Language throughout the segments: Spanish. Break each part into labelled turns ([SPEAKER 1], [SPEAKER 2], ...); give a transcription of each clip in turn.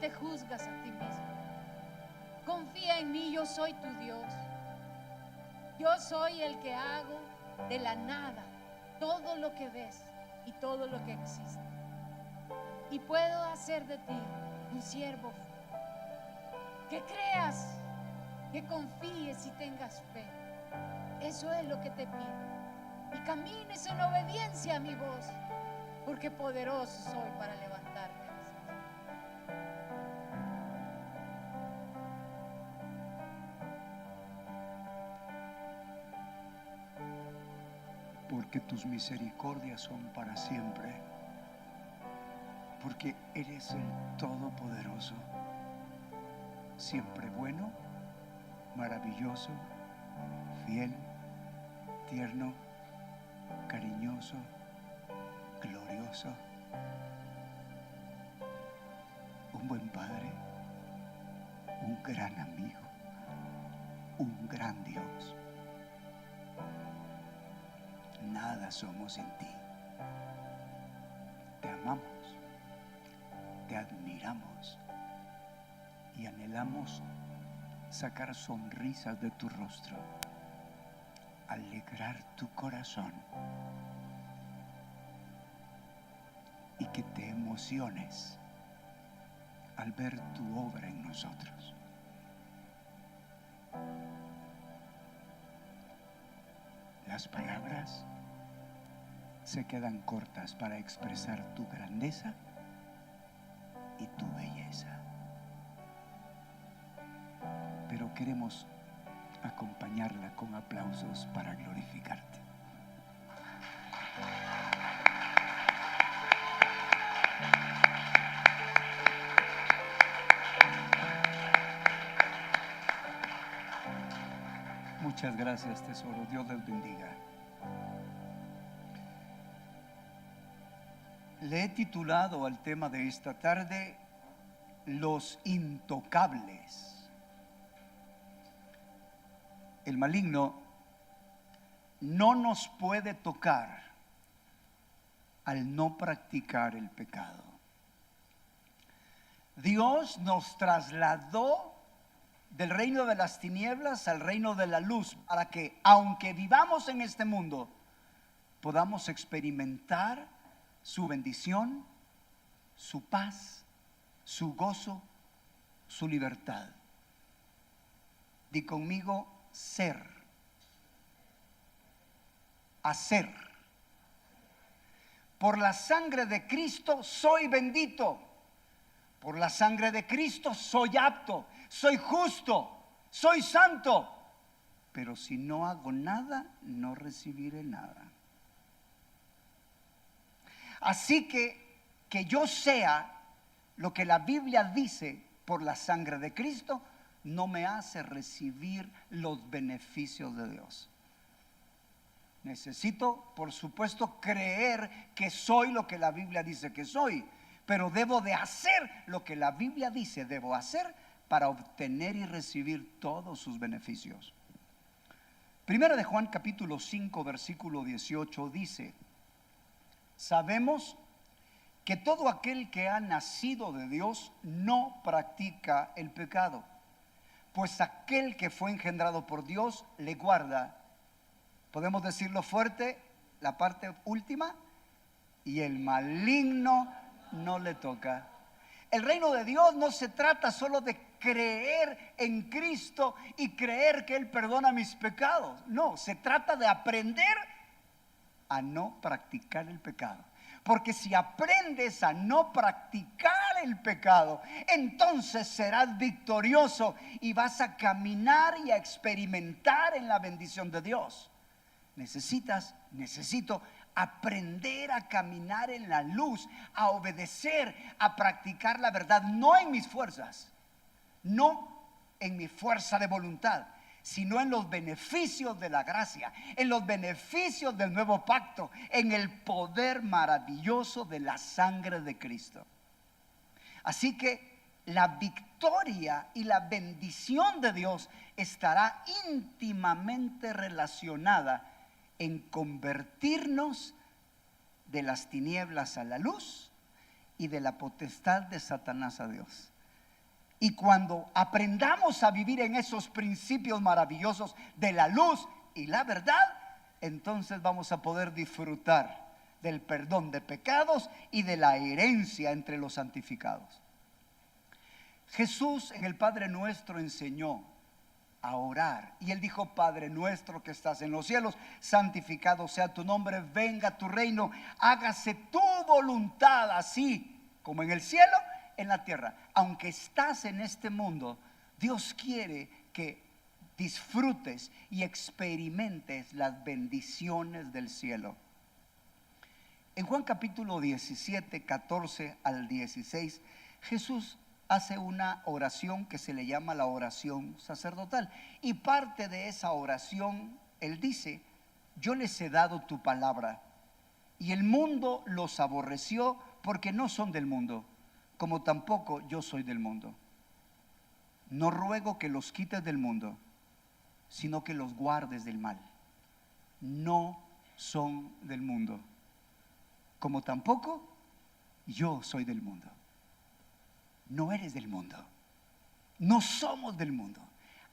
[SPEAKER 1] te juzgas a ti mismo. Confía en mí, yo soy tu Dios. Yo soy el que hago de la nada todo lo que ves y todo lo que existe. Y puedo hacer de ti un siervo que creas, que confíes y tengas fe. Eso es lo que te pido. Y camines en obediencia a mi voz, porque poderoso soy para levantarme.
[SPEAKER 2] Porque tus misericordias son para siempre. Porque eres el Todopoderoso, siempre bueno, maravilloso, fiel, tierno, cariñoso, glorioso, un buen Padre, un gran amigo, un gran Dios. Nada somos sin ti. Te amamos, te admiramos y anhelamos sacar sonrisas de tu rostro, alegrar tu corazón y que te emociones al ver tu obra en nosotros. Las palabras se quedan cortas para expresar tu grandeza y tu belleza, pero queremos acompañarla con aplausos para glorificarte. Muchas gracias, tesoro. Dios les bendiga. Le he titulado al tema de esta tarde Los intocables. El maligno no nos puede tocar al no practicar el pecado. Dios nos trasladó del reino de las tinieblas al reino de la luz, para que, aunque vivamos en este mundo, podamos experimentar su bendición, su paz, su gozo, su libertad. Di conmigo: ser, hacer. Por la sangre de Cristo soy bendito. Por la sangre de Cristo soy apto, soy justo, soy santo. Pero si no hago nada, no recibiré nada. Así que yo sea lo que la Biblia dice por la sangre de Cristo, no me hace recibir los beneficios de Dios. Necesito, por supuesto, creer que soy lo que la Biblia dice que soy, pero debo de hacer lo que la Biblia dice debo hacer para obtener y recibir todos sus beneficios. Primera de Juan capítulo 5 versículo 18 dice: sabemos que todo aquel que ha nacido de Dios no practica el pecado, pues aquel que fue engendrado por Dios le guarda. Podemos decirlo fuerte, la parte última: y el maligno no le toca. El reino de Dios no se trata solo de creer en Cristo y creer que Él perdona mis pecados. No, se trata de aprender a no practicar el pecado. Porque si aprendes a no practicar el pecado, entonces serás victorioso y vas a caminar y a experimentar en la bendición de Dios. Necesito aprender a caminar en la luz, a obedecer, a practicar la verdad, no en mis fuerzas, no en mi fuerza de voluntad, sino en los beneficios de la gracia, en los beneficios del nuevo pacto, en el poder maravilloso de la sangre de Cristo. Así que la victoria y la bendición de Dios estará íntimamente relacionada en convertirnos de las tinieblas a la luz y de la potestad de Satanás a Dios. Y cuando aprendamos a vivir en esos principios maravillosos de la luz y la verdad, entonces vamos a poder disfrutar del perdón de pecados y de la herencia entre los santificados. Jesús en el Padre Nuestro enseñó a orar, y él dijo: Padre nuestro que estás en los cielos, santificado sea tu nombre, venga tu reino, hágase tu voluntad, así como en el cielo, en la tierra. Aunque estás en este mundo, Dios quiere que disfrutes y experimentes las bendiciones del cielo. En Juan capítulo 17, 14 al 16, Jesús hace una oración que se le llama la oración sacerdotal. Y parte de esa oración, él dice: yo les he dado tu palabra, y el mundo los aborreció porque no son del mundo, como tampoco yo soy del mundo. No ruego que los quites del mundo, sino que los guardes del mal. No son del mundo, como tampoco yo soy del mundo. No eres del mundo, no somos del mundo.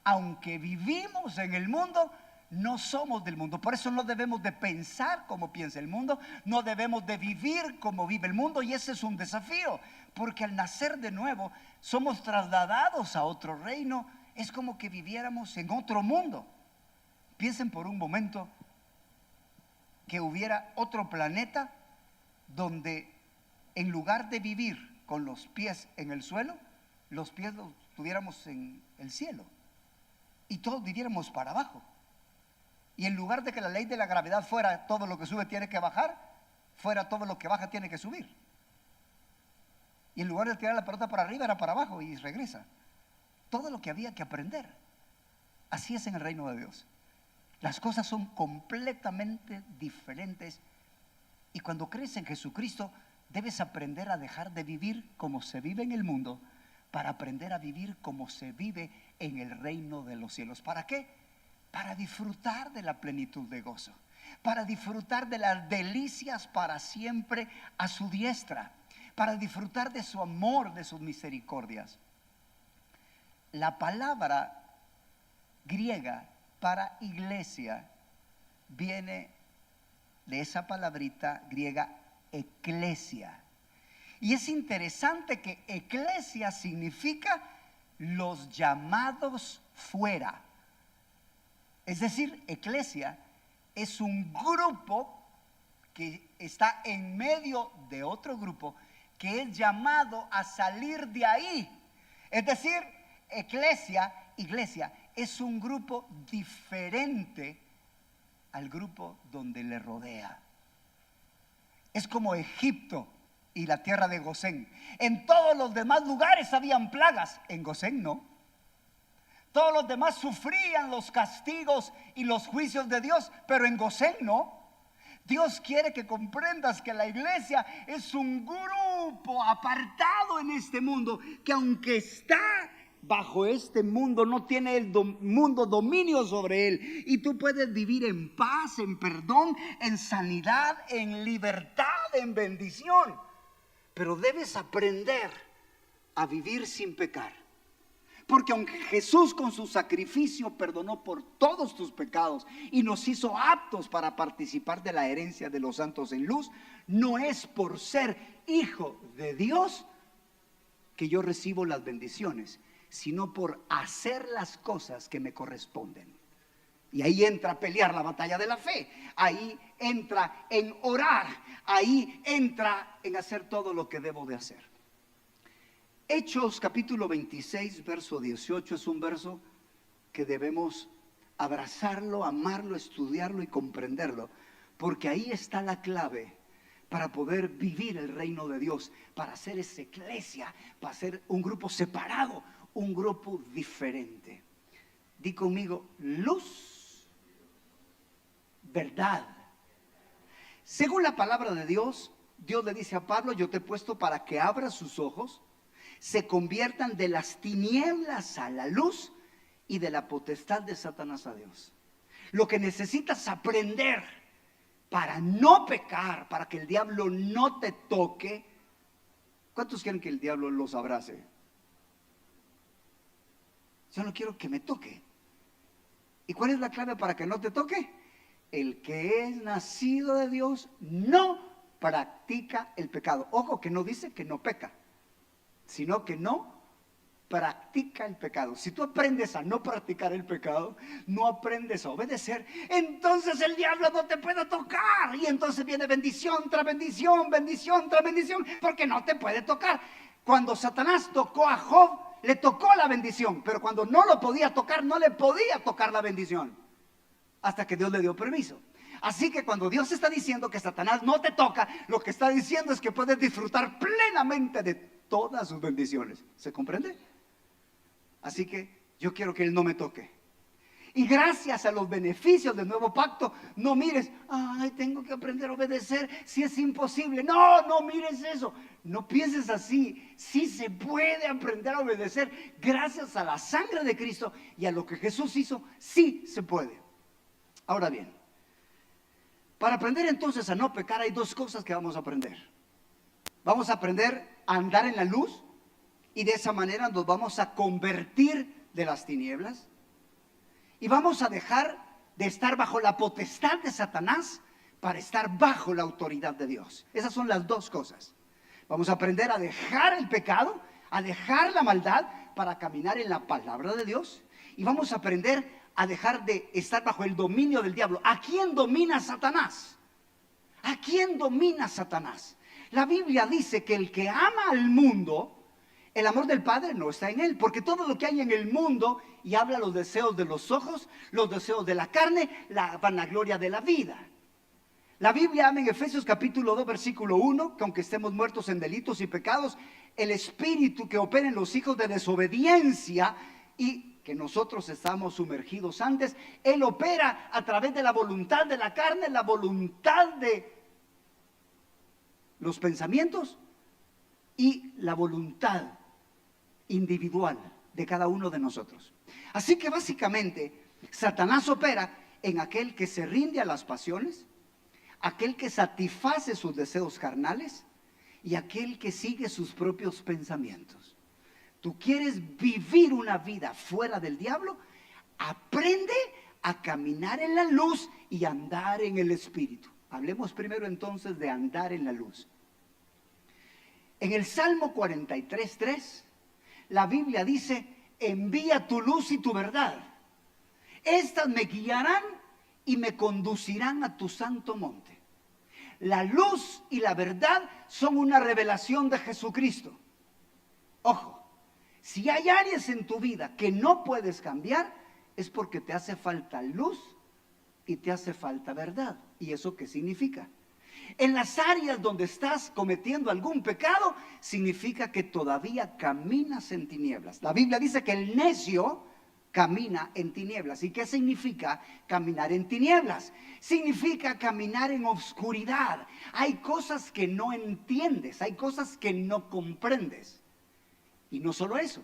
[SPEAKER 2] Aunque vivimos en el mundo, no somos del mundo. Por eso no debemos de pensar como piensa el mundo, no debemos de vivir como vive el mundo. Y ese es un desafío, porque al nacer de nuevo somos trasladados a otro reino. Es como que viviéramos en otro mundo. Piensen por un momento que hubiera otro planeta donde, en lugar de vivir con los pies en el suelo, los pies los tuviéramos en el cielo y todos viviéramos para abajo. Y en lugar de que la ley de la gravedad fuera todo lo que sube tiene que bajar, fuera todo lo que baja tiene que subir. Y en lugar de tirar la pelota para arriba, era para abajo y regresa. Todo lo que había que aprender. Así es en el reino de Dios. Las cosas son completamente diferentes. Y cuando crees en Jesucristo, debes aprender a dejar de vivir como se vive en el mundo, para aprender a vivir como se vive en el reino de los cielos. ¿Para qué? Para disfrutar de la plenitud de gozo, para disfrutar de las delicias para siempre a su diestra, para disfrutar de su amor, de sus misericordias. La palabra griega para iglesia viene de esa palabrita griega eclesia. Y es interesante que eclesia significa los llamados fuera. Es decir, eclesia es un grupo que está en medio de otro grupo que es llamado a salir de ahí. Es decir, eclesia, iglesia, es un grupo diferente al grupo donde le rodea. Es como Egipto y la tierra de Gosén. En todos los demás lugares habían plagas, en Gosén no. Todos los demás sufrían los castigos y los juicios de Dios, pero en Gosén no. Dios quiere que comprendas que la iglesia es un grupo apartado en este mundo, que aunque está bajo este mundo, no tiene el mundo dominio sobre él. Y tú puedes vivir en paz, en perdón, en sanidad, en libertad, en bendición. Pero debes aprender a vivir sin pecar. Porque aunque Jesús con su sacrificio perdonó por todos tus pecados y nos hizo aptos para participar de la herencia de los santos en luz, no es por ser hijo de Dios que yo recibo las bendiciones, sino por hacer las cosas que me corresponden. Y ahí entra a pelear la batalla de la fe, ahí entra en orar, ahí entra en hacer todo lo que debo de hacer. Hechos capítulo 26, verso 18 es un verso que debemos abrazarlo, amarlo, estudiarlo y comprenderlo, porque ahí está la clave para poder vivir el reino de Dios, para ser esa iglesia, para ser un grupo separado, un grupo diferente. Di conmigo: luz, verdad. Según la palabra de Dios, Dios le dice a Pablo: yo te he puesto para que abras sus ojos, se conviertan de las tinieblas a la luz y de la potestad de Satanás a Dios. Lo que necesitas aprender para no pecar, para que el diablo no te toque. ¿Cuántos quieren que el diablo los abrace? Yo no quiero que me toque. ¿Y cuál es la clave para que no te toque? El que es nacido de Dios no practica el pecado. Ojo, que no dice que no peca, sino que no practica el pecado. Si tú aprendes a no practicar el pecado, no aprendes a obedecer, entonces el diablo no te puede tocar. Y entonces viene bendición tras bendición, bendición tras bendición, porque no te puede tocar. Cuando Satanás tocó a Job, le tocó la bendición, pero cuando no lo podía tocar, no le podía tocar la bendición, hasta que Dios le dio permiso. Así que cuando Dios está diciendo que Satanás no te toca, lo que está diciendo es que puedes disfrutar plenamente de todas sus bendiciones. ¿Se comprende? Así que yo quiero que Él no me toque. Y gracias a los beneficios del nuevo pacto, no mires, ay, tengo que aprender a obedecer si es imposible. No, no mires eso. No pienses así. Sí se puede aprender a obedecer gracias a la sangre de Cristo y a lo que Jesús hizo. Sí se puede. Ahora bien, para aprender entonces a no pecar hay dos cosas que vamos a aprender. Vamos a aprender a andar en la luz y de esa manera nos vamos a convertir de las tinieblas. Y vamos a dejar de estar bajo la potestad de Satanás para estar bajo la autoridad de Dios. Esas son las dos cosas. Vamos a aprender a dejar el pecado, a dejar la maldad para caminar en la palabra de Dios. Y vamos a aprender a dejar de estar bajo el dominio del diablo. ¿A quién domina Satanás? ¿A quién domina Satanás? La Biblia dice que el que ama al mundo, el amor del Padre no está en él, porque todo lo que hay en el mundo, y habla los deseos de los ojos, los deseos de la carne, la vanagloria de la vida. La Biblia habla en Efesios capítulo 2, versículo 1, que aunque estemos muertos en delitos y pecados, el espíritu que opera en los hijos de desobediencia y que nosotros estamos sumergidos antes, Él opera a través de la voluntad de la carne, la voluntad de los pensamientos y la voluntad individual de cada uno de nosotros. Así que básicamente Satanás opera en aquel que se rinde a las pasiones, aquel que satisface sus deseos carnales y aquel que sigue sus propios pensamientos. ¿Tú quieres vivir una vida fuera del diablo? Aprende a caminar en la luz y andar en el Espíritu. Hablemos primero entonces de andar en la luz. En el Salmo 43:3, la Biblia dice, envía tu luz y tu verdad. Estas me guiarán y me conducirán a tu santo monte. La luz y la verdad son una revelación de Jesucristo. Ojo, si hay áreas en tu vida que no puedes cambiar, es porque te hace falta luz y te hace falta verdad. ¿Y eso qué significa? En las áreas donde estás cometiendo algún pecado, significa que todavía caminas en tinieblas. La Biblia dice que el necio camina en tinieblas. ¿Y qué significa caminar en tinieblas? Significa caminar en oscuridad. Hay cosas que no entiendes, hay cosas que no comprendes. Y no solo eso,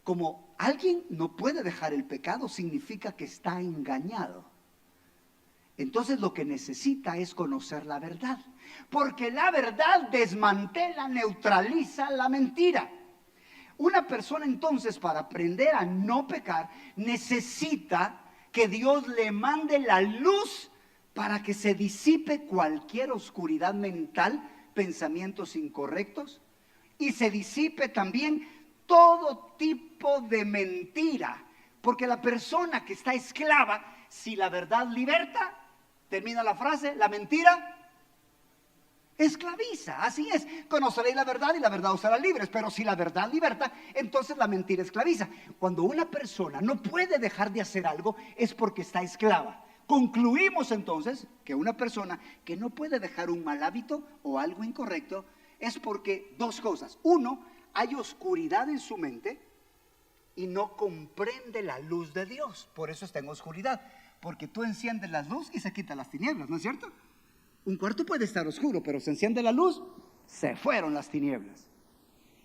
[SPEAKER 2] como alguien no puede dejar el pecado, significa que está engañado. Entonces lo que necesita es conocer la verdad, porque la verdad desmantela, neutraliza la mentira. Una persona entonces, para aprender a no pecar, necesita que Dios le mande la luz para que se disipe cualquier oscuridad mental, pensamientos incorrectos, y se disipe también todo tipo de mentira, porque la persona que está esclava, si la verdad liberta, termina la frase, la mentira esclaviza. Así es, conoceréis la verdad y la verdad os hará libres. Pero si la verdad liberta, entonces la mentira esclaviza. Cuando una persona no puede dejar de hacer algo, es porque está esclava. Concluimos entonces que una persona que no puede dejar un mal hábito o algo incorrecto, es porque dos cosas. Uno, hay oscuridad en su mente y no comprende la luz de Dios. Por eso está en oscuridad. Porque tú enciendes la luz y se quitan las tinieblas, ¿no es cierto? Un cuarto puede estar oscuro, pero se enciende la luz, se fueron las tinieblas.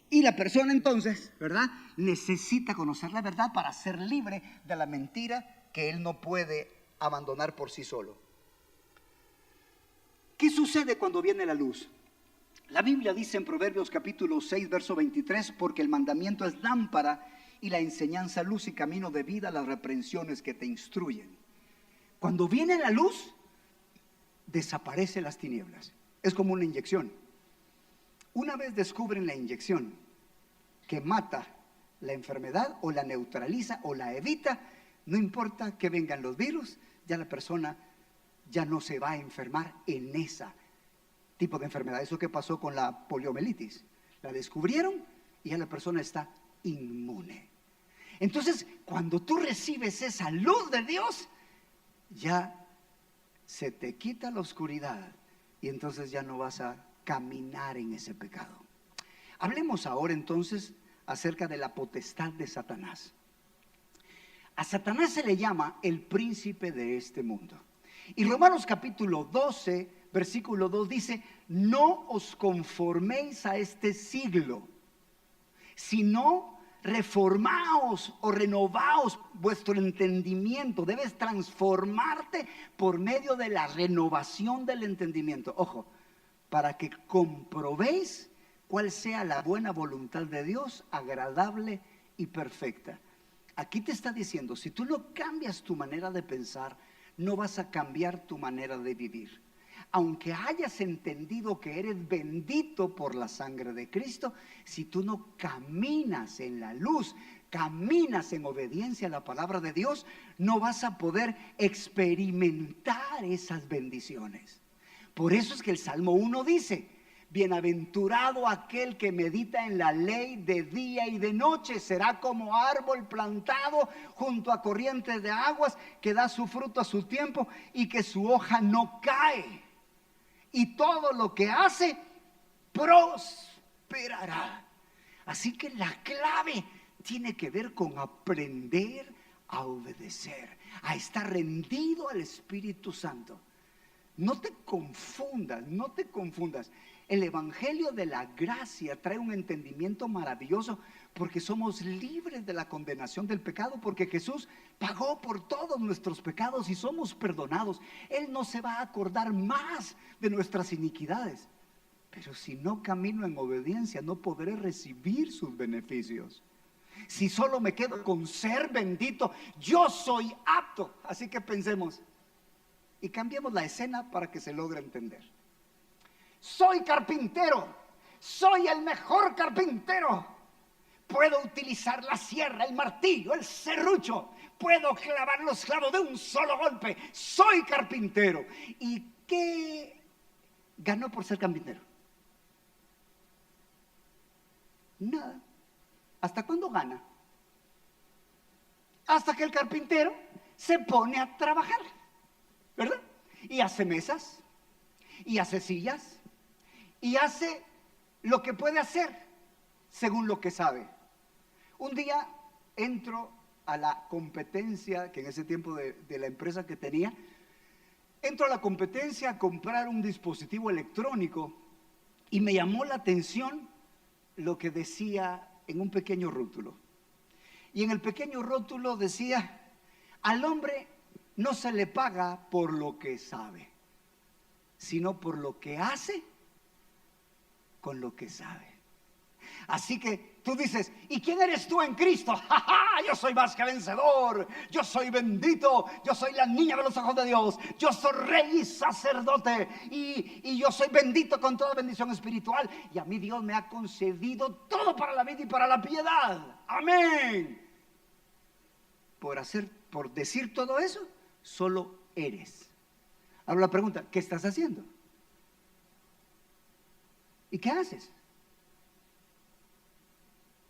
[SPEAKER 2] Y la persona entonces, ¿verdad?, necesita conocer la verdad para ser libre de la mentira que él no puede abandonar por sí solo. ¿Qué sucede cuando viene la luz? La Biblia dice en Proverbios capítulo 6, verso 23, porque el mandamiento es lámpara y la enseñanza luz y camino de vida, las reprensiones que te instruyen. Cuando viene la luz, desaparecen las tinieblas. Es como una inyección. Una vez descubren la inyección que mata la enfermedad o la neutraliza o la evita, no importa que vengan los virus, ya la persona ya no se va a enfermar en ese tipo de enfermedad. Eso que pasó con la poliomielitis. La descubrieron y ya la persona está inmune. Entonces, cuando tú recibes esa luz de Dios, ya se te quita la oscuridad y entonces ya no vas a caminar en ese pecado. Hablemos ahora entonces acerca de la potestad de Satanás. A Satanás se le llama el príncipe de este mundo. Y Romanos capítulo 12, versículo 2 dice: no os conforméis a este siglo, sino reformaos o renovaos vuestro entendimiento. Debes transformarte por medio de la renovación del entendimiento. Ojo, para que comprobéis cuál sea la buena voluntad de Dios, agradable y perfecta. Aquí te está diciendo, si tú no cambias tu manera de pensar, no vas a cambiar tu manera de vivir. Aunque hayas entendido que eres bendito por la sangre de Cristo, si tú no caminas en la luz, caminas en obediencia a la palabra de Dios, no vas a poder experimentar esas bendiciones. Por eso es que el Salmo 1 dice: bienaventurado aquel que medita en la ley de día y de noche, será como árbol plantado junto a corrientes de aguas, que da su fruto a su tiempo y que su hoja no cae. Y todo lo que hace prosperará. Así que la clave tiene que ver con aprender a obedecer, a estar rendido al Espíritu Santo. No te confundas, no te confundas. El evangelio de la gracia trae un entendimiento maravilloso, porque somos libres de la condenación del pecado, porque Jesús pagó por todos nuestros pecados y somos perdonados. Él no se va a acordar más de nuestras iniquidades. Pero si no camino en obediencia, no podré recibir sus beneficios. Si solo me quedo con ser bendito, yo soy apto. Así que pensemos y cambiemos la escena para que se logre entender. Soy carpintero, soy el mejor carpintero. Puedo utilizar la sierra, el martillo, el serrucho. Puedo clavar los clavos de un solo golpe. Soy carpintero. ¿Y qué ganó por ser carpintero? Nada. ¿Hasta cuándo gana? Hasta que el carpintero se pone a trabajar, ¿verdad? Y hace mesas, y hace sillas, y hace lo que puede hacer según lo que sabe. Un día entro a la competencia, que en ese tiempo de la empresa que tenía, entro a la competencia a comprar un dispositivo electrónico y me llamó la atención lo que decía en un pequeño rótulo. Y en el pequeño rótulo decía: al hombre no se le paga por lo que sabe, sino por lo que hace con lo que sabe. Así que tú dices: ¿y quién eres tú en Cristo? ¡Ja, ja! Yo soy más que vencedor, yo soy bendito, yo soy la niña de los ojos de Dios, yo soy rey y sacerdote, y yo soy bendito con toda bendición espiritual, y a mí Dios me ha concedido todo para la vida y para la piedad. Amén. Por decir todo eso, solo eres. Ahora la pregunta: ¿qué estás haciendo? ¿Y qué haces?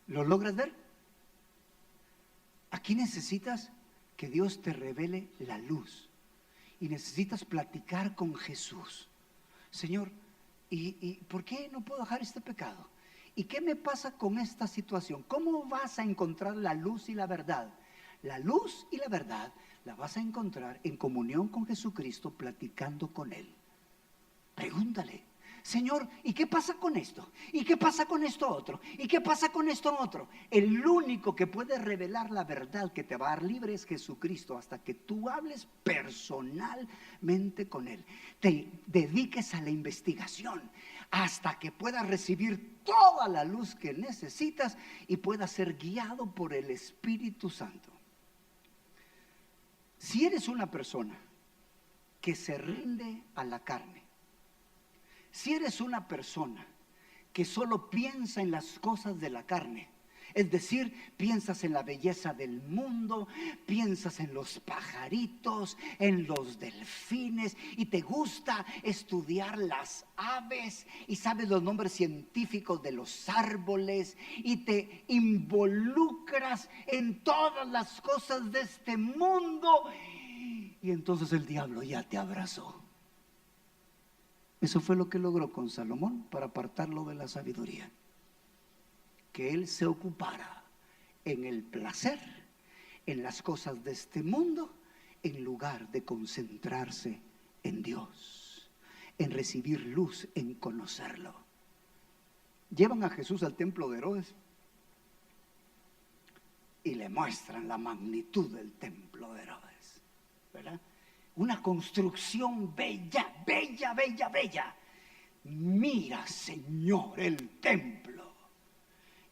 [SPEAKER 2] ¿Lo logras ver? Aquí necesitas que Dios te revele la luz y necesitas platicar con Jesús. Señor, ¿y por qué no puedo dejar este pecado? ¿Y qué me pasa con esta situación? ¿Cómo vas a encontrar la luz y la verdad? La luz y la verdad la vas a encontrar en comunión con Jesucristo, platicando con Él. Pregúntale: Señor, ¿y qué pasa con esto? ¿Y qué pasa con esto otro? ¿Y qué pasa con esto otro? El único que puede revelar la verdad que te va a dar libre es Jesucristo, hasta que tú hables personalmente con Él. Te dediques a la investigación, hasta que puedas recibir toda la luz que necesitas y puedas ser guiado por el Espíritu Santo. Si eres una persona que se rinde a la carne, si eres una persona que solo piensa en las cosas de la carne, es decir, piensas en la belleza del mundo, piensas en los pajaritos, en los delfines, y te gusta estudiar las aves y sabes los nombres científicos de los árboles y te involucras en todas las cosas de este mundo, y entonces el diablo ya te abrazó. Eso fue lo que logró con Salomón para apartarlo de la sabiduría. Que él se ocupara en el placer, en las cosas de este mundo, en lugar de concentrarse en Dios, en recibir luz, en conocerlo. Llevan a Jesús al templo de Herodes y le muestran la magnitud del templo de Herodes, ¿verdad? Una construcción bella, bella, bella, bella. Mira, Señor, el templo.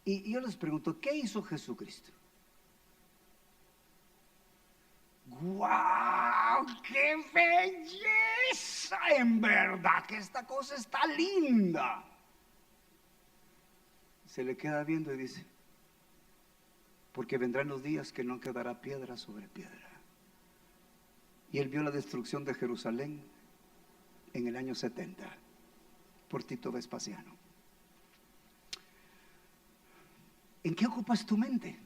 [SPEAKER 2] Y yo les pregunto, ¿qué hizo Jesucristo? ¡Guau! ¡Qué belleza! En verdad que esta cosa está linda. Se le queda viendo y dice, porque vendrán los días que no quedará piedra sobre piedra. Y él vio la destrucción de Jerusalén en el año 70 por Tito Vespasiano. ¿En qué ocupas tu mente?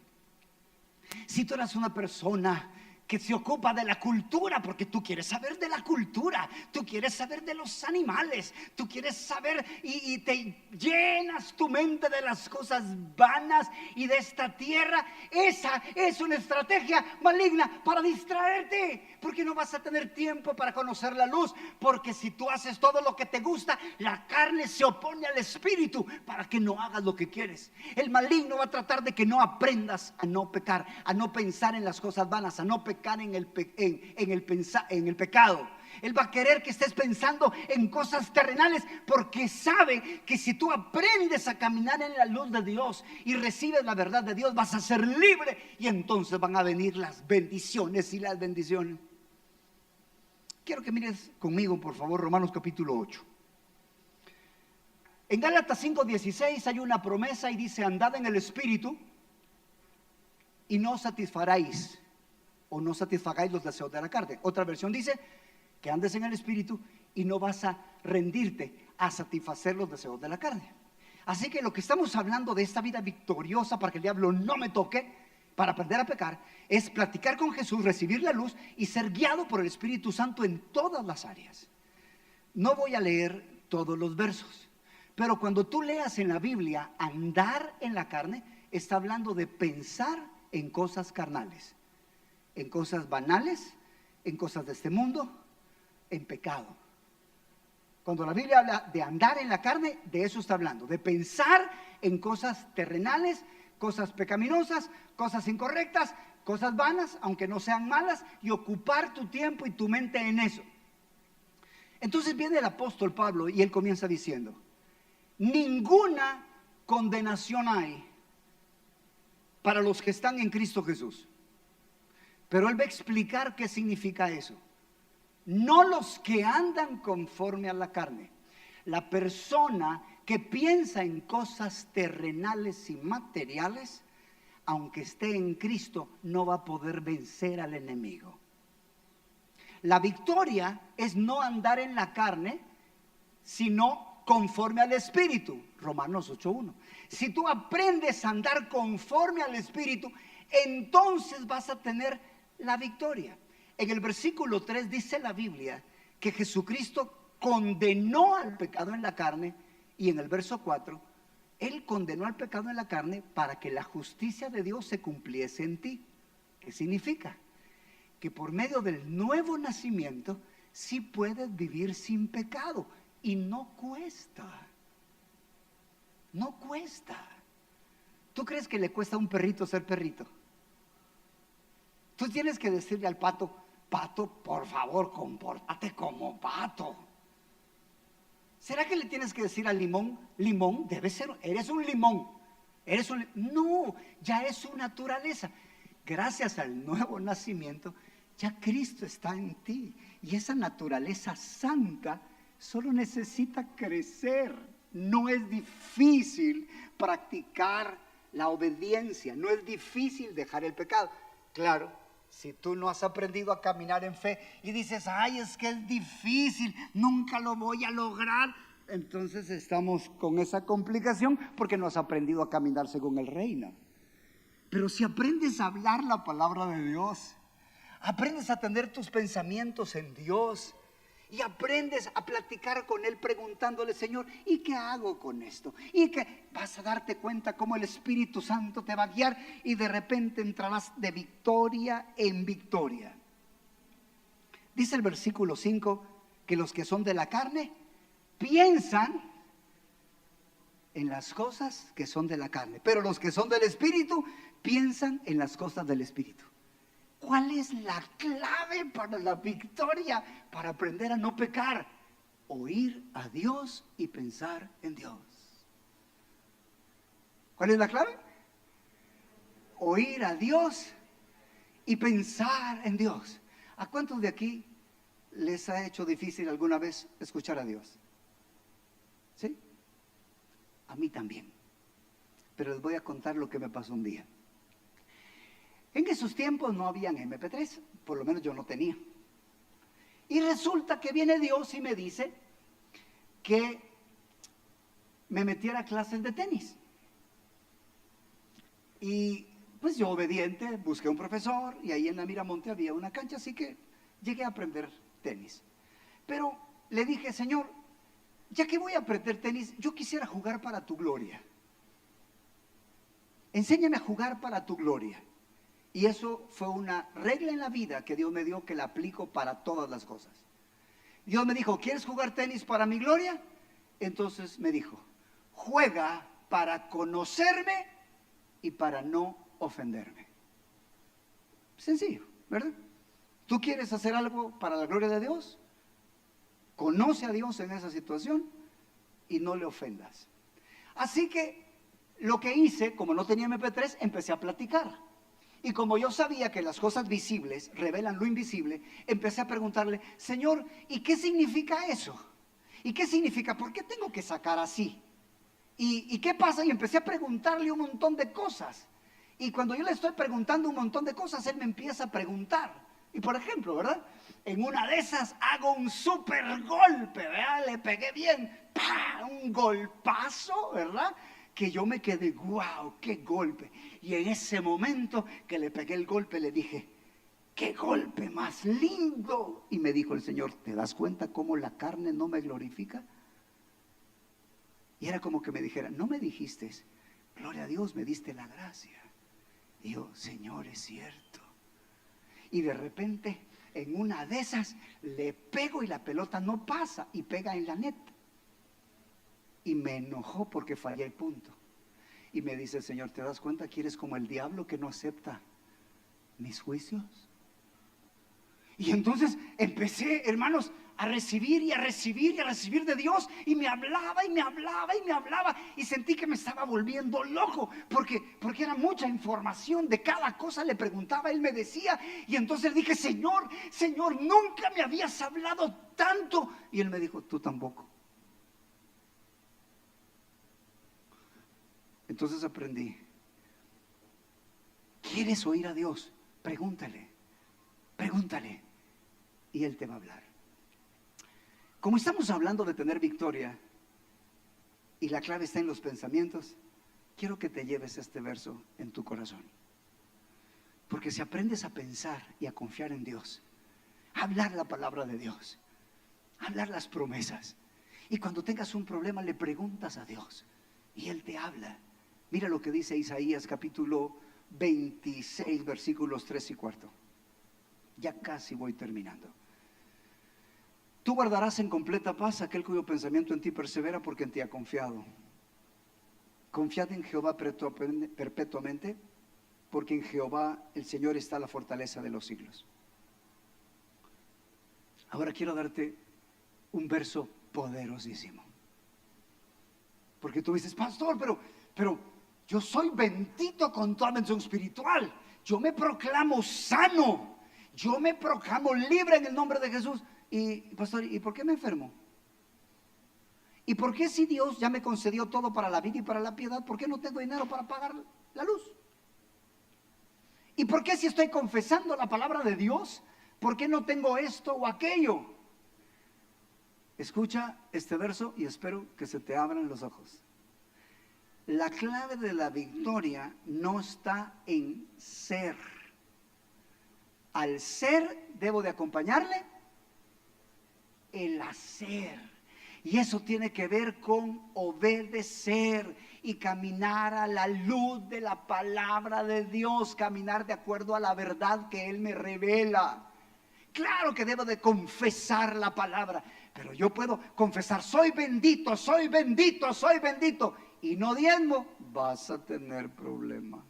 [SPEAKER 2] Si tú eres una persona que se ocupa de la cultura, porque tú quieres saber de la cultura, tú quieres saber de los animales, tú quieres saber y te llenas tu mente de las cosas vanas y de esta tierra, esa es una estrategia maligna para distraerte, porque no vas a tener tiempo para conocer la luz, porque si tú haces todo lo que te gusta, la carne se opone al espíritu para que no hagas lo que quieres. El maligno va a tratar de que no aprendas a no pecar, a no pensar en las cosas vanas, a no pecar en el pecado. Él va a querer que estés pensando en cosas terrenales, porque sabe que si tú aprendes a caminar en la luz de Dios y recibes la verdad de Dios, vas a ser libre y entonces van a venir las bendiciones y las bendiciones. Quiero que mires conmigo, por favor, Romanos capítulo 8. En Gálatas 5:16 hay una promesa y dice: andad en el Espíritu y no satisfaráis o no satisfagáis los deseos de la carne. Otra versión dice que andes en el Espíritu y no vas a rendirte a satisfacer los deseos de la carne. Así que lo que estamos hablando de esta vida victoriosa para que el diablo no me toque, para aprender a pecar, es platicar con Jesús, recibir la luz y ser guiado por el Espíritu Santo en todas las áreas. No voy a leer todos los versos, pero cuando tú leas en la Biblia andar en la carne, está hablando de pensar en cosas carnales, en cosas banales, en cosas de este mundo, en pecado. Cuando la Biblia habla de andar en la carne, de eso está hablando, de pensar en cosas terrenales, cosas pecaminosas, cosas incorrectas, cosas vanas, aunque no sean malas, y ocupar tu tiempo y tu mente en eso. Entonces viene el apóstol Pablo y él comienza diciendo: ninguna condenación hay para los que están en Cristo Jesús. Pero él va a explicar qué significa eso. No los que andan conforme a la carne. La persona que piensa en cosas terrenales y materiales, aunque esté en Cristo, no va a poder vencer al enemigo. La victoria es no andar en la carne, sino conforme al Espíritu. Romanos 8:1. Si tú aprendes a andar conforme al Espíritu, entonces vas a tener la victoria. En el versículo 3 dice la Biblia que Jesucristo condenó al pecado en la carne, y en el verso 4 Él condenó al pecado en la carne para que la justicia de Dios se cumpliese en ti. ¿Qué significa? Que por medio del nuevo nacimiento sí puedes vivir sin pecado, y no cuesta. No cuesta. ¿Tú crees que le cuesta a un perrito ser perrito? Tú tienes que decirle al pato: pato, por favor, compórtate como pato. ¿Será que le tienes que decir al limón, limón, debe ser, eres un limón? No, ya es su naturaleza. Gracias al nuevo nacimiento, ya Cristo está en ti. Y esa naturaleza santa solo necesita crecer. No es difícil practicar la obediencia, no es difícil dejar el pecado. Claro, si tú no has aprendido a caminar en fe y dices, ay, es que es difícil, nunca lo voy a lograr, entonces estamos con esa complicación porque no has aprendido a caminar según el reino. Pero si aprendes a hablar la palabra de Dios, aprendes a tener tus pensamientos en Dios y aprendes a platicar con Él preguntándole, Señor, ¿y qué hago con esto? Y que vas a darte cuenta cómo el Espíritu Santo te va a guiar y de repente entrarás de victoria en victoria. Dice el versículo 5 que los que son de la carne piensan en las cosas que son de la carne, pero los que son del Espíritu piensan en las cosas del Espíritu. ¿Cuál es la clave para la victoria? Para aprender a no pecar. Oír a Dios y pensar en Dios. ¿Cuál es la clave? Oír a Dios y pensar en Dios. ¿A cuántos de aquí les ha hecho difícil alguna vez escuchar a Dios? ¿Sí? A mí también. Pero les voy a contar lo que me pasó un día. En esos tiempos no habían MP3, por lo menos yo no tenía. Y resulta que viene Dios y me dice que me metiera a clases de tenis. Y pues yo obediente, busqué un profesor y ahí en la Miramonte había una cancha, así que llegué a aprender tenis. Pero le dije, Señor, ya que voy a aprender tenis, yo quisiera jugar para tu gloria. Enséñame a jugar para tu gloria. Y eso fue una regla en la vida que Dios me dio, que la aplico para todas las cosas. Dios me dijo, ¿quieres jugar tenis para mi gloria? Entonces me dijo, juega para conocerme y para no ofenderme. Sencillo, ¿verdad? ¿Tú quieres hacer algo para la gloria de Dios? Conoce a Dios en esa situación y no le ofendas. Así que lo que hice, como no tenía MP3, empecé a platicar. Y como yo sabía que las cosas visibles revelan lo invisible, empecé a preguntarle, Señor, ¿y qué significa eso? ¿Y qué significa? ¿Por qué tengo que sacar así? ¿Y qué pasa? Y empecé a preguntarle un montón de cosas. Y cuando yo le estoy preguntando un montón de cosas, él me empieza a preguntar. Y por ejemplo, ¿verdad? En una de esas hago un súper golpe, ¿verdad? Le pegué bien, ¡pah! Un golpazo, ¿verdad? Que yo me quedé, wow, qué golpe. Y en ese momento que le pegué el golpe, le dije, qué golpe más lindo. Y me dijo el Señor, ¿te das cuenta cómo la carne no me glorifica? Y era como que me dijera, no me dijiste, gloria a Dios, me diste la gracia. Y yo, Señor, es cierto. Y de repente, en una de esas, le pego y la pelota no pasa y pega en la neta. Y me enojó porque fallé el punto. Y me dice el Señor, ¿te das cuenta que eres como el diablo que no acepta mis juicios? Y entonces empecé, hermanos, a recibir y a recibir y a recibir de Dios. Y me hablaba y me hablaba y me hablaba. Y sentí que me estaba volviendo loco. Porque era mucha información. De cada cosa le preguntaba, él me decía. Y entonces dije, Señor, Señor, nunca me habías hablado tanto. Y él me dijo, tú tampoco. Entonces aprendí, ¿quieres oír a Dios? Pregúntale, pregúntale y Él te va a hablar. Como estamos hablando de tener victoria y la clave está en los pensamientos, quiero que te lleves este verso en tu corazón. Porque si aprendes a pensar y a confiar en Dios, a hablar la palabra de Dios, a hablar las promesas, y cuando tengas un problema le preguntas a Dios y Él te habla. Mira lo que dice Isaías capítulo 26 versículos 3 y 4. Ya casi voy terminando. Tú guardarás en completa paz aquel cuyo pensamiento en ti persevera, porque en ti ha confiado. Confiad en Jehová perpetuamente, porque en Jehová el Señor está la fortaleza de los siglos. Ahora quiero darte un verso poderosísimo. Porque tú dices, pastor, pero yo soy bendito con toda bendición espiritual. Yo me proclamo sano. Yo me proclamo libre en el nombre de Jesús. Y, pastor, ¿y por qué me enfermo? ¿Y por qué si Dios ya me concedió todo para la vida y para la piedad, por qué no tengo dinero para pagar la luz? ¿Y por qué si estoy confesando la palabra de Dios, por qué no tengo esto o aquello? Escucha este verso y espero que se te abran los ojos. La clave de la victoria no está en ser. Al ser debo de acompañarle el hacer. Y eso tiene que ver con obedecer y caminar a la luz de la palabra de Dios, caminar de acuerdo a la verdad que Él me revela. Claro que debo de confesar la palabra, pero yo puedo confesar, soy bendito, soy bendito, soy bendito, y no diezmo, vas a tener problemas.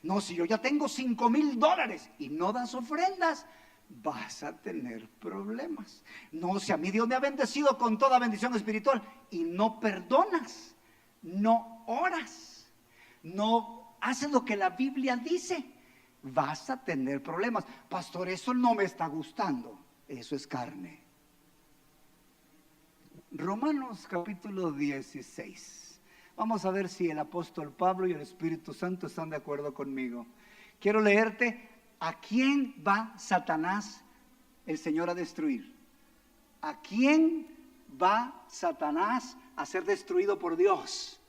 [SPEAKER 2] No, si yo ya tengo $5,000 y no das ofrendas, vas a tener problemas. No, si a mí Dios me ha bendecido con toda bendición espiritual y no perdonas, no oras, no haces lo que la Biblia dice, vas a tener problemas. Pastor, eso no me está gustando. Eso es carne. Romanos capítulo 16. Vamos a ver si el apóstol Pablo y el Espíritu Santo están de acuerdo conmigo. Quiero leerte a quién va Satanás, el Señor, a destruir. ¿A quién va Satanás a ser destruido por Dios?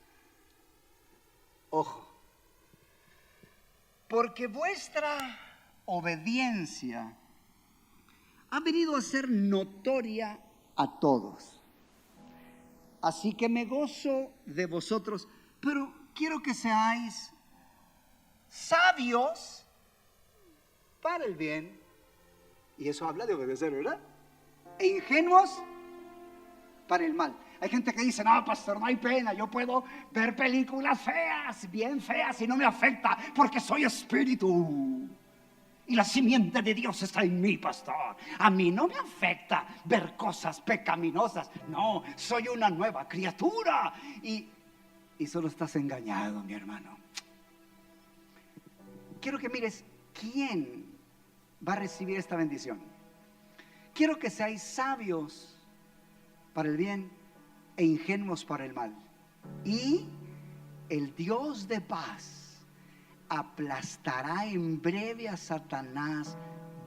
[SPEAKER 2] Ojo. Porque vuestra obediencia ha venido a ser notoria a todos. Así que me gozo de vosotros, pero quiero que seáis sabios para el bien. Y eso habla de obedecer, ¿verdad? E ingenuos para el mal. Hay gente que dice, no, pastor, no hay pena, yo puedo ver películas feas, bien feas, y no me afecta, porque soy espíritu. Y la simiente de Dios está en mí, pastor. A mí no me afecta ver cosas pecaminosas. No, soy una nueva criatura. Y solo estás engañado, mi hermano. Quiero que mires quién va a recibir esta bendición. Quiero que seáis sabios para el bien e ingenuos para el mal. Y el Dios de paz aplastará en breve a Satanás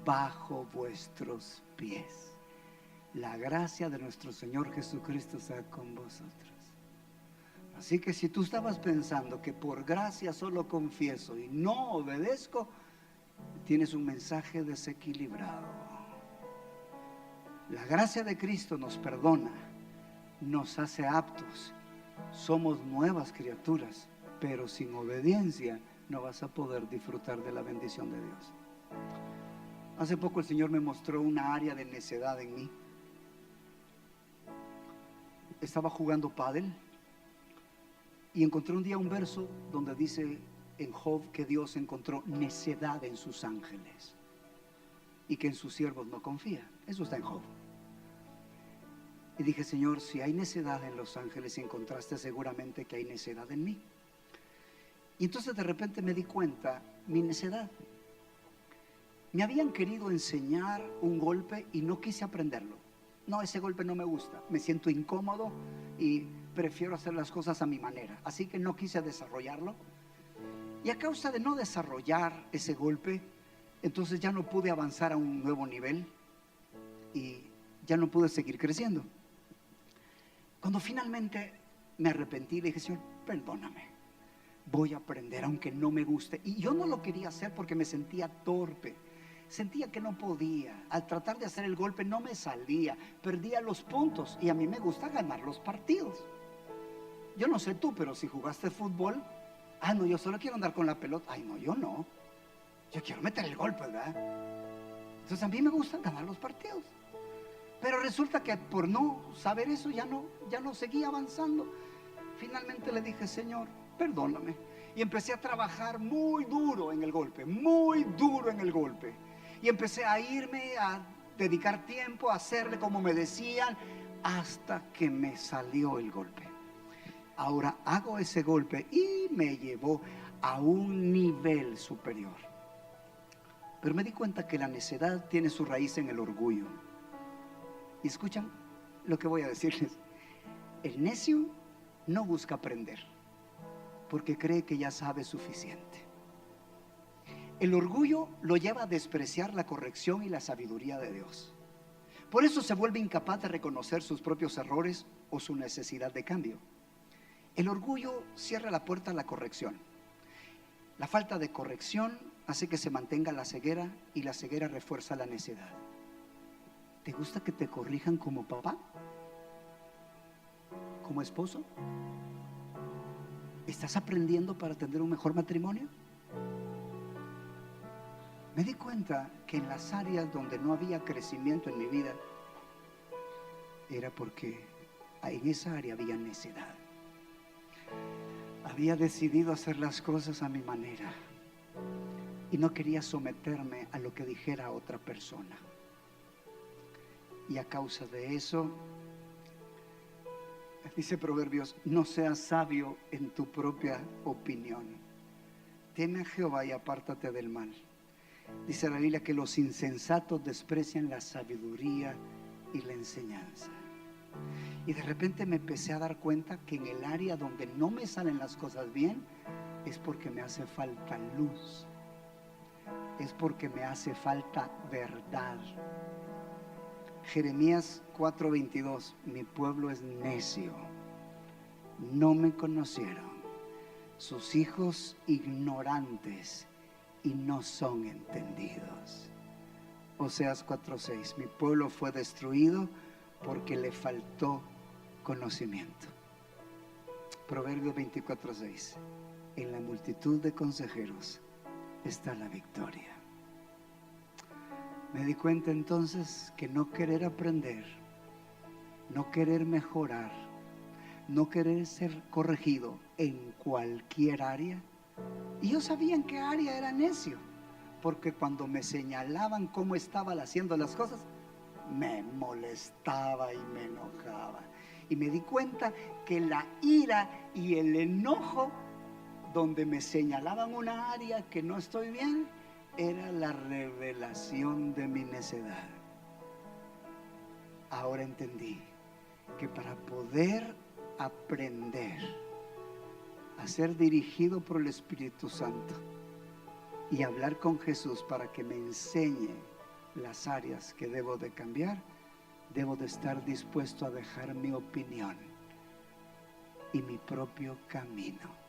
[SPEAKER 2] bajo vuestros pies. La gracia de nuestro Señor Jesucristo sea con vosotros. Así que si tú estabas pensando que por gracia solo confieso y no obedezco, tienes un mensaje desequilibrado. La gracia de Cristo nos perdona, nos hace aptos, somos nuevas criaturas, pero sin obediencia no vas a poder disfrutar de la bendición de Dios. Hace poco el Señor me mostró una área de necedad en mí. Estaba jugando pádel y encontré un día un verso donde dice en Job que Dios encontró necedad en sus ángeles y que en sus siervos no confía. Eso está en Job. Y dije, Señor, si hay necedad en los ángeles, encontraste seguramente que hay necedad en mí. Y entonces de repente me di cuenta, mi necedad. Me habían querido enseñar un golpe y no quise aprenderlo. No, ese golpe no me gusta, me siento incómodo y prefiero hacer las cosas a mi manera. Así que no quise desarrollarlo. Y a causa de no desarrollar ese golpe, entonces ya no pude avanzar a un nuevo nivel y ya no pude seguir creciendo. Cuando finalmente me arrepentí, le dije, Señor, perdóname. Voy a aprender aunque no me guste. Y yo no lo quería hacer porque me sentía torpe. Sentía que no podía. Al tratar de hacer el golpe no me salía. Perdía los puntos. Y a mí me gusta ganar los partidos. Yo no sé tú, pero si jugaste fútbol, no, yo solo quiero andar con la pelota. Ay, no, yo no. Yo quiero meter el golpe, ¿verdad? Entonces a mí me gusta ganar los partidos. Pero resulta que por no saber eso ya no seguía avanzando. Finalmente le dije, Señor, perdóname. Y empecé a trabajar muy duro en el golpe, muy duro en el golpe. Y empecé a irme, a dedicar tiempo, a hacerle como me decían, hasta que me salió el golpe. Ahora hago ese golpe y me llevó a un nivel superior. Pero me di cuenta que la necedad tiene su raíz en el orgullo. Y escuchan lo que voy a decirles. El necio no busca aprender porque cree que ya sabe suficiente. El orgullo lo lleva a despreciar la corrección y la sabiduría de Dios. Por eso se vuelve incapaz de reconocer sus propios errores o su necesidad de cambio. El orgullo cierra la puerta a la corrección. La falta de corrección hace que se mantenga la ceguera y la ceguera refuerza la necedad. ¿Te gusta que te corrijan como papá? ¿Como esposo? ¿Estás aprendiendo para tener un mejor matrimonio? Me di cuenta que en las áreas donde no había crecimiento en mi vida era porque en esa área había necedad. Había decidido hacer las cosas a mi manera y no quería someterme a lo que dijera otra persona. Y a causa de eso, dice Proverbios, no seas sabio en tu propia opinión. Teme a Jehová y apártate del mal. Dice la Biblia que los insensatos desprecian la sabiduría y la enseñanza. Y de repente me empecé a dar cuenta que en el área donde no me salen las cosas bien es porque me hace falta luz, es porque me hace falta verdad. Jeremías 4:22, mi pueblo es necio, no me conocieron, sus hijos ignorantes y no son entendidos. Oseas 4:6, mi pueblo fue destruido porque le faltó conocimiento. Proverbios 24:6, en la multitud de consejeros está la victoria. Me di cuenta entonces que no querer aprender, no querer mejorar, no querer ser corregido en cualquier área. Y yo sabía en qué área era necio, porque cuando me señalaban cómo estaban haciendo las cosas, me molestaba y me enojaba. Y me di cuenta que la ira y el enojo, donde me señalaban una área que no estoy bien, era la revelación de mi necedad. Ahora entendí que para poder aprender a ser dirigido por el Espíritu Santo y hablar con Jesús para que me enseñe las áreas que debo de cambiar, debo de estar dispuesto a dejar mi opinión y mi propio camino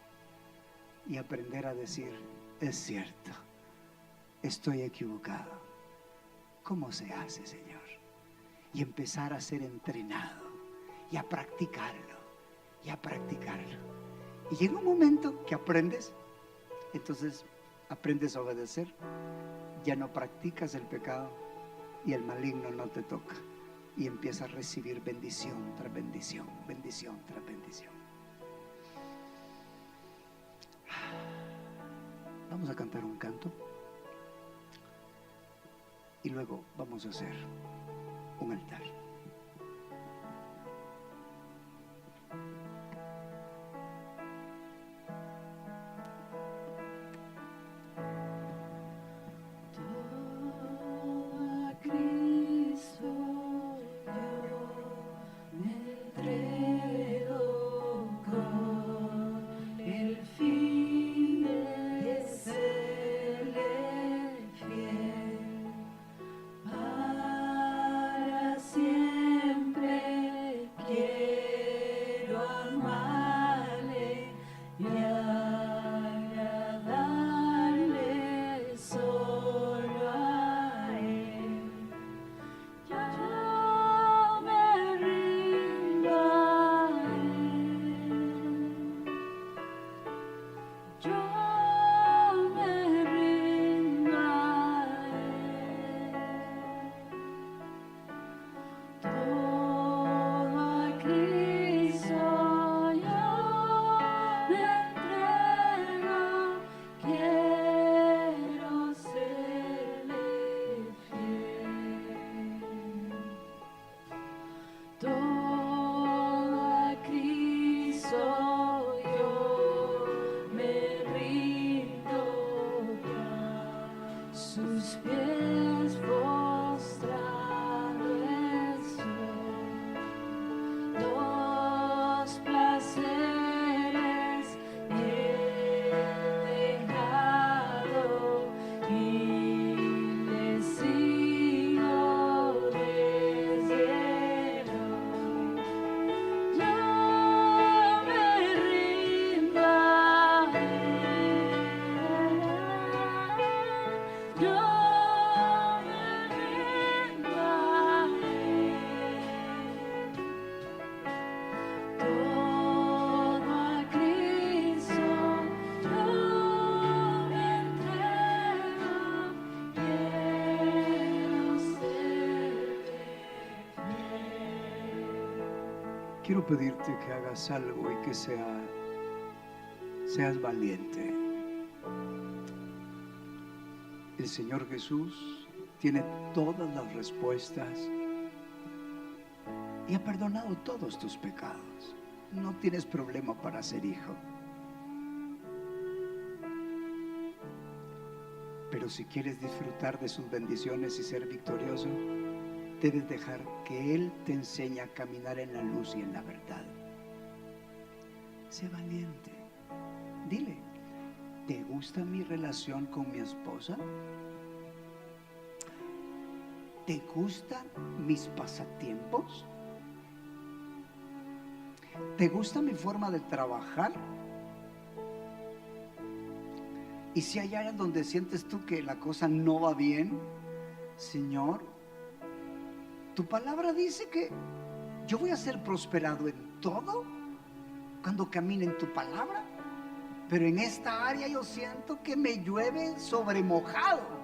[SPEAKER 2] y aprender a decir, es cierto, estoy equivocado. ¿Cómo se hace, Señor? Y empezar a ser entrenado y a practicarlo y a practicarlo. Y llega un momento que aprendes, entonces aprendes a obedecer, ya no practicas el pecado y el maligno no te toca y empiezas a recibir bendición tras bendición, bendición tras bendición. Vamos a cantar un canto y luego vamos a hacer un altar.
[SPEAKER 3] Siempre tus pies postrado estoy. Dos placeres he dejado y le sigo desde hoy. Yo me rindo a él. Yo me rindo a él. Todo a Cristo yo me entrego. Quiero ser fiel.
[SPEAKER 2] Quiero pedirte que hagas algo y que seas valiente. El Señor Jesús tiene todas las respuestas y ha perdonado todos tus pecados. No tienes problema para ser hijo. Pero si quieres disfrutar de sus bendiciones y ser victorioso, debes dejar que Él te enseñe a caminar en la luz y en la verdad. Sé valiente. Dile, ¿te gusta mi relación con mi esposa? ¿Te gustan mis pasatiempos? ¿Te gusta mi forma de trabajar? Y si hay áreas donde sientes tú que la cosa no va bien, Señor, tu palabra dice que yo voy a ser prosperado en todo cuando camine en tu palabra, pero en esta área yo siento que me llueve sobre mojado.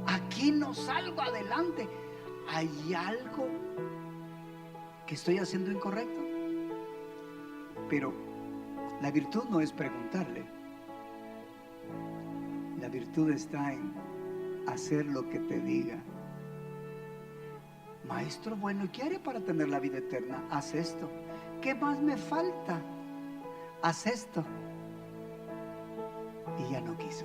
[SPEAKER 2] Aquí no salgo adelante. ¿Hay algo que estoy haciendo incorrecto? Pero la virtud no es preguntarle. La virtud está en hacer lo que te diga. Maestro bueno, ¿y qué haré para tener la vida eterna? Haz esto. ¿Qué más me falta? Haz esto. Y ya no quiso.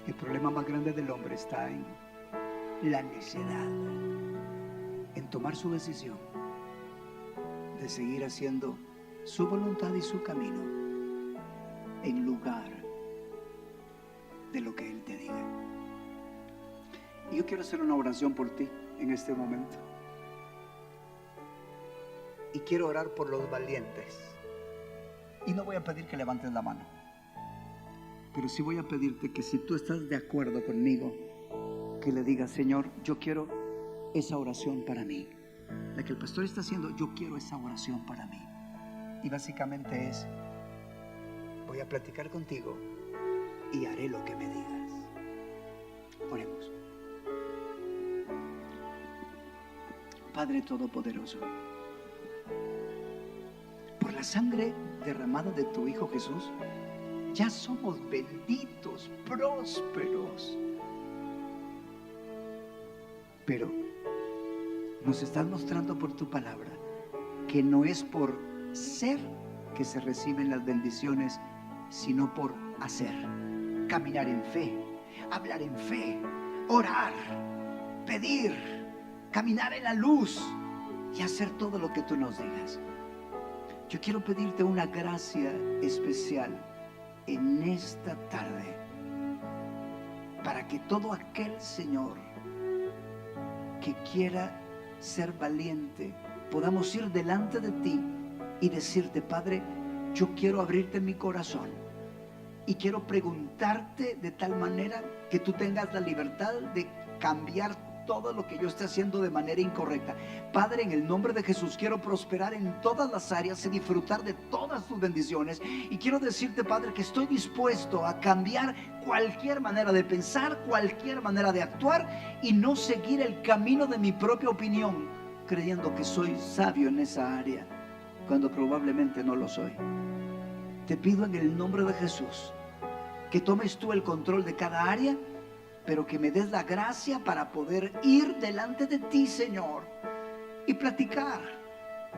[SPEAKER 2] El problema más grande del hombre está en la necedad, en tomar su decisión de seguir haciendo su voluntad y su camino en lugar de lo que Él te diga. Y yo quiero hacer una oración por ti en este momento. Y quiero orar por los valientes. Y no voy a pedir que levantes la mano, pero sí voy a pedirte que si tú estás de acuerdo conmigo, que le digas, Señor, yo quiero esa oración para mí. La que el pastor está haciendo, yo quiero esa oración para mí. Y básicamente es, voy a platicar contigo y haré lo que me digas. Oremos. Padre Todopoderoso, por la sangre derramada de tu Hijo Jesús, ya somos benditos, prósperos. Pero nos estás mostrando por tu palabra que no es por ser que se reciben las bendiciones, sino por hacer. Caminar en fe, hablar en fe, orar, pedir, caminar en la luz y hacer todo lo que tú nos digas. Yo quiero pedirte una gracia especial en esta tarde para que todo aquel, Señor, que quiera ser valiente, podamos ir delante de ti y decirte, Padre, yo quiero abrirte mi corazón y quiero preguntarte de tal manera que tú tengas la libertad de cambiar todo lo que yo esté haciendo de manera incorrecta. Padre, en el nombre de Jesús, quiero prosperar en todas las áreas y disfrutar de todas tus bendiciones. Y quiero decirte, Padre, que estoy dispuesto a cambiar cualquier manera de pensar, cualquier manera de actuar y no seguir el camino de mi propia opinión, creyendo que soy sabio en esa área, cuando probablemente no lo soy. Te pido en el nombre de Jesús que tomes tú el control de cada área, pero que me des la gracia para poder ir delante de ti, Señor, y platicar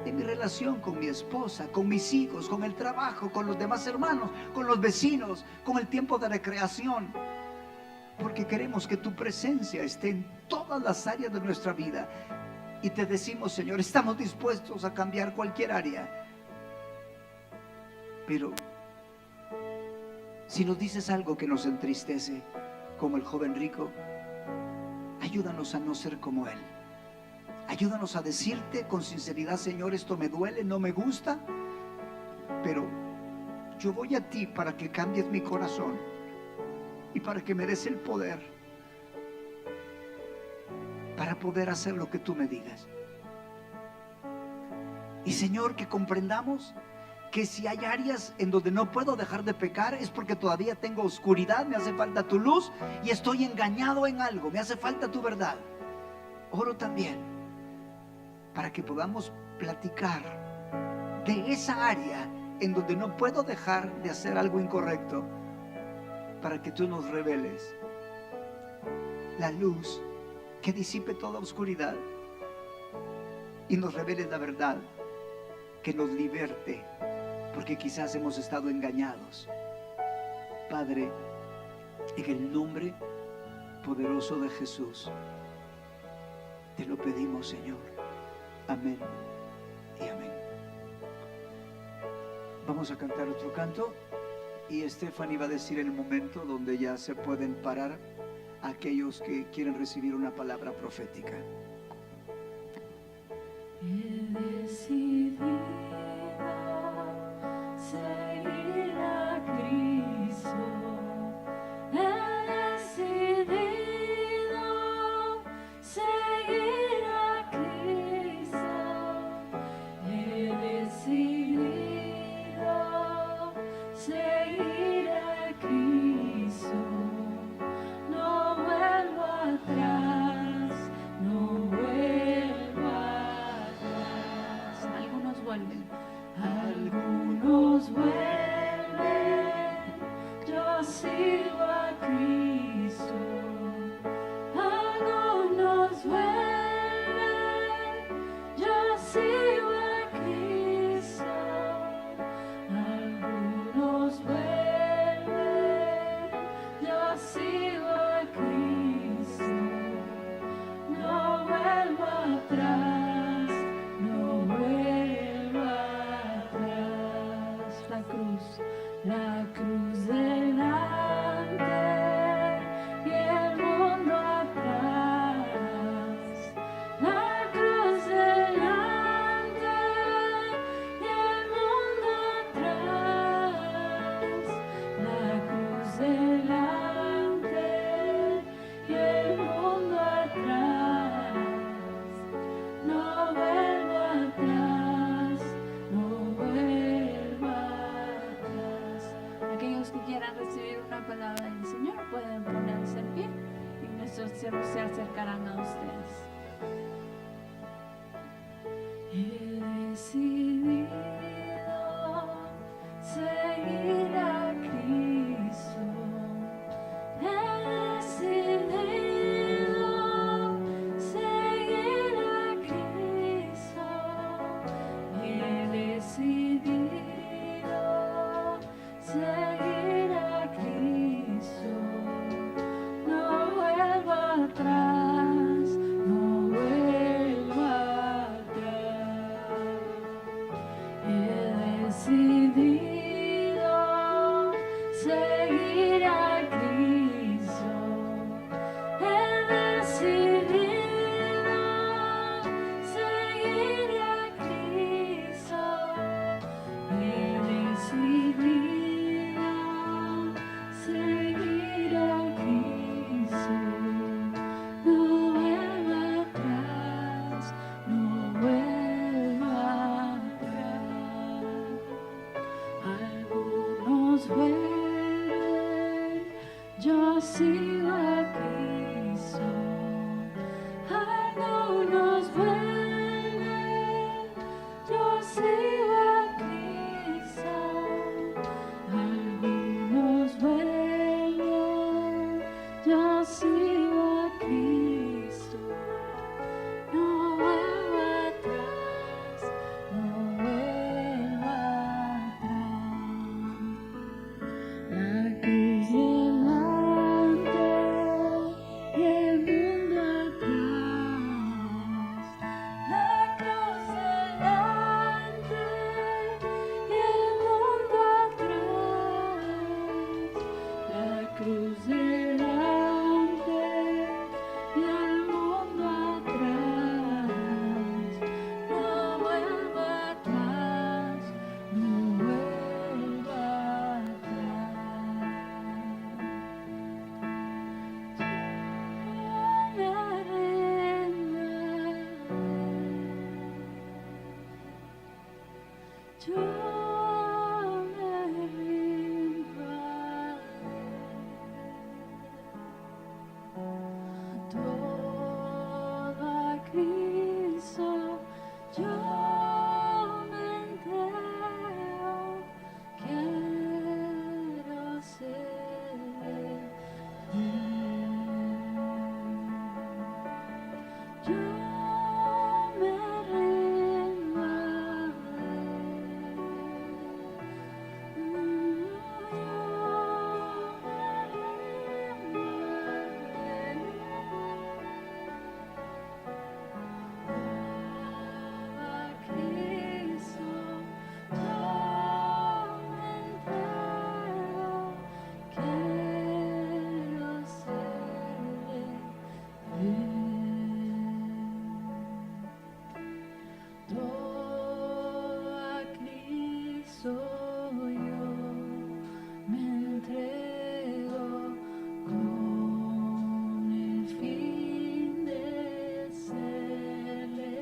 [SPEAKER 2] en mi relación con mi esposa, con mis hijos, con el trabajo, con los demás hermanos, con los vecinos, con el tiempo de recreación. Porque queremos que tu presencia esté en todas las áreas de nuestra vida. Y te decimos, Señor, estamos dispuestos a cambiar cualquier área. Pero si nos dices algo que nos entristece, como el joven rico, ayúdanos a no ser como él. Ayúdanos a decirte con sinceridad, Señor, esto me duele, no me gusta, pero yo voy a ti para que cambies mi corazón y para que me des el poder para poder hacer lo que tú me digas. Y Señor, que comprendamos que si hay áreas en donde no puedo dejar de pecar es porque todavía tengo oscuridad, me hace falta tu luz y estoy engañado en algo, me hace falta tu verdad. Oro también para que podamos platicar de esa área en donde no puedo dejar de hacer algo incorrecto, para que tú nos reveles la luz que disipe toda oscuridad y nos reveles la verdad que nos liberte, porque quizás hemos estado engañados. Padre, en el nombre poderoso de Jesús, te lo pedimos, Señor. Amén y amén. Vamos a cantar otro canto y Stephanie va a decir el momento donde ya se pueden parar aquellos que quieren recibir una palabra profética.
[SPEAKER 3] He decidido seguir a Cristo. He decidido seguir a Cristo. He decidido seguir a Cristo. No vuelvo atrás, no vuelvo atrás. Algunos vuelven. Algunos vuelven, yo sigo a Cristo. Algunos vuelven, yo sigo a Cristo. Algunos vuelven, yo sigo a Cristo. No vuelvo atrás, no vuelvo atrás. La cruz delante y el mundo atrás. La cruz delante y el mundo atrás. La cruz delante y el mundo atrás. No vuelvo atrás, no vuelvo atrás. Aquellos que quieran recibir una palabra del Señor pueden ponerse en pie y nuestros siervos se acercarán a ustedes. He decidido seguir a Cristo. He decidido seguir a Cristo. He decidido seguir a Cristo. No vuelvo atrás, no vuelvo atrás. He decidido seguir a Cristo. He decidido seguir a Cristo. He decidido seguir a Cristo. No vuelvo atrás, no vuelvo atrás. Algunos vuelven, yo sigo a Cristo. Algunos vuelven, yo sigo a Cristo. Algunos vuelven, yo sigo a Cristo. No vuelvo atrás, cruz delante y el mundo atrás. No vuelvo atrás, no vuelvo atrás. Yo me rindo a Él. Yo me rindo a Él. Todo a Cristo yo me entrego. Quiero ser de Él. Yo me rindo a Todo a Cristo yo me entrego con el fin de serle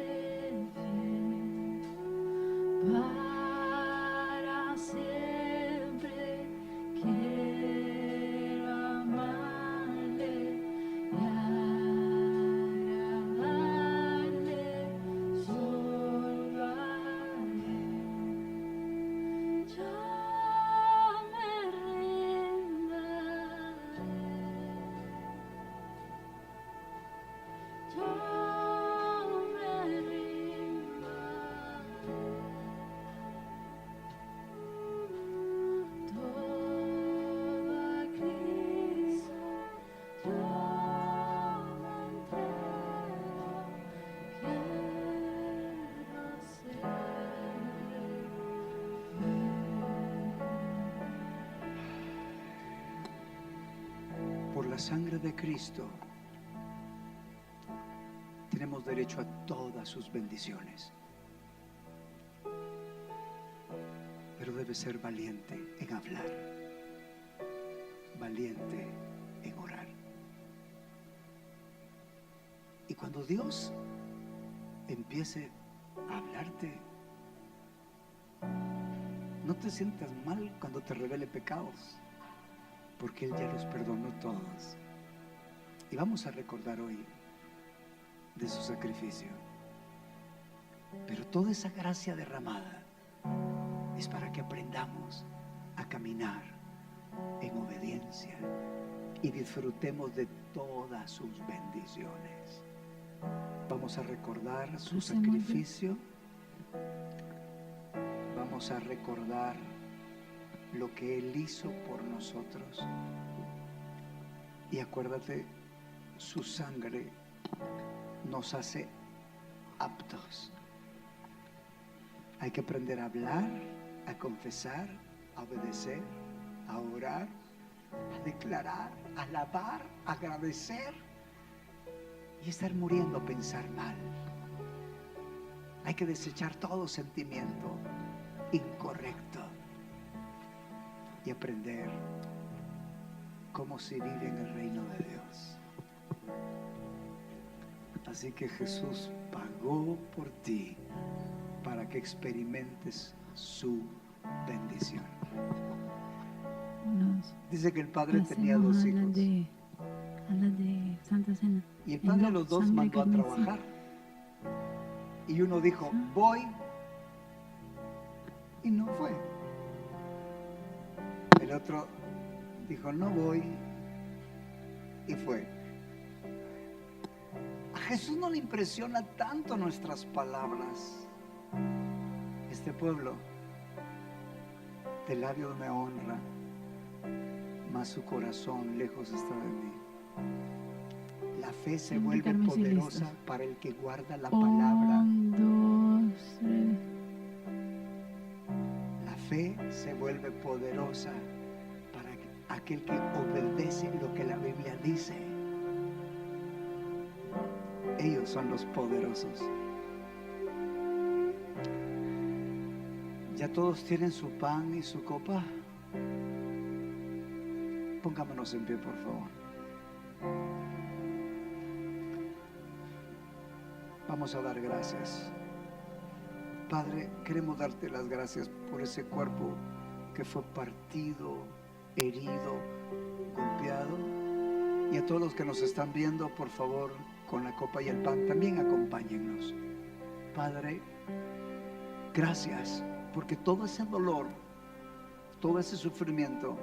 [SPEAKER 3] fiel. Para siempre quiero amarle y agradarle solo a Él. Yo me rindo a Él. Yo me rindo a Él. Todo a Cristo yo me entrego. Quiero ser
[SPEAKER 2] Por la sangre de Cristo tenemos derecho a todas sus bendiciones. Pero debe ser valiente en hablar, valiente en orar. Y cuando Dios empiece a hablarte, no te sientas mal cuando te revele pecados, porque Él ya los perdonó todos. Y vamos a recordar hoy de su sacrificio. Pero toda esa gracia derramada es para que aprendamos a caminar en obediencia y disfrutemos de todas sus bendiciones. Vamos a recordar su sacrificio. Vamos a recordar lo que Él hizo por nosotros. Y acuérdate, su sangre nos hace aptos. Hay que aprender a hablar, a confesar, a obedecer, a orar, a declarar, a alabar, a agradecer y estar muriendo a pensar mal. Hay que desechar todo sentimiento incorrecto y aprender cómo se vive en el reino de Dios. Así que Jesús pagó por ti para que experimentes su bendición. Dice que el padre tenía dos hijos
[SPEAKER 3] a la de Santa Cena.
[SPEAKER 2] y el padre a los dos mandó a trabajar. Y uno dijo, voy, y no fue. El otro dijo, no voy, y fue. A Jesús no le impresiona tanto nuestras palabras. Este pueblo de labios me honra, mas su corazón lejos está de mí. La fe se vuelve poderosa para el que guarda la palabra.
[SPEAKER 3] 1, 2, 3.
[SPEAKER 2] La fe se vuelve poderosa para aquel que obedece lo que la Biblia dice. Ellos son los poderosos. ¿Ya todos tienen su pan y su copa? Pongámonos en pie, por favor. Vamos a dar gracias. Padre, queremos darte las gracias por ese cuerpo que fue partido, herido, golpeado. Y a todos los que nos están viendo, por favor, con la copa y el pan, también acompáñennos. Padre, gracias, porque todo ese dolor, todo ese sufrimiento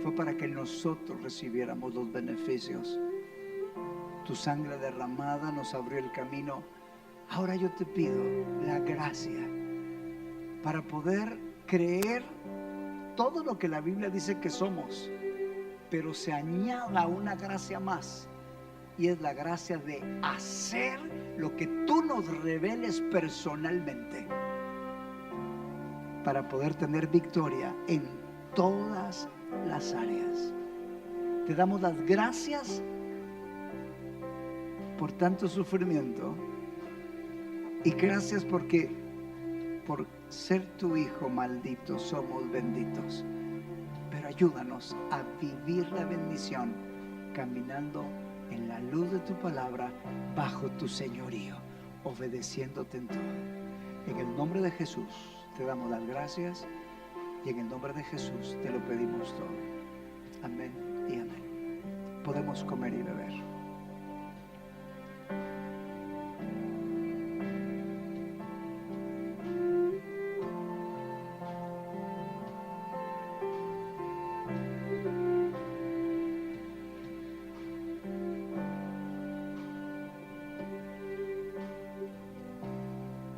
[SPEAKER 2] fue para que nosotros recibiéramos los beneficios. Tu sangre derramada nos abrió el camino. Ahora yo te pido la gracia para poder creer todo lo que la Biblia dice que somos, pero se añada una gracia más, y es la gracia de hacer lo que tú nos reveles personalmente para poder tener victoria en todas las áreas. Te damos las gracias por tanto sufrimiento, y gracias porque por ser tu hijo maldito somos benditos. Pero ayúdanos a vivir la bendición caminando en la luz de tu palabra, bajo tu señorío, obedeciéndote en todo. En el nombre de Jesús te damos las gracias, y en el nombre de Jesús te lo pedimos todo. Amén y amén. Podemos comer y beber.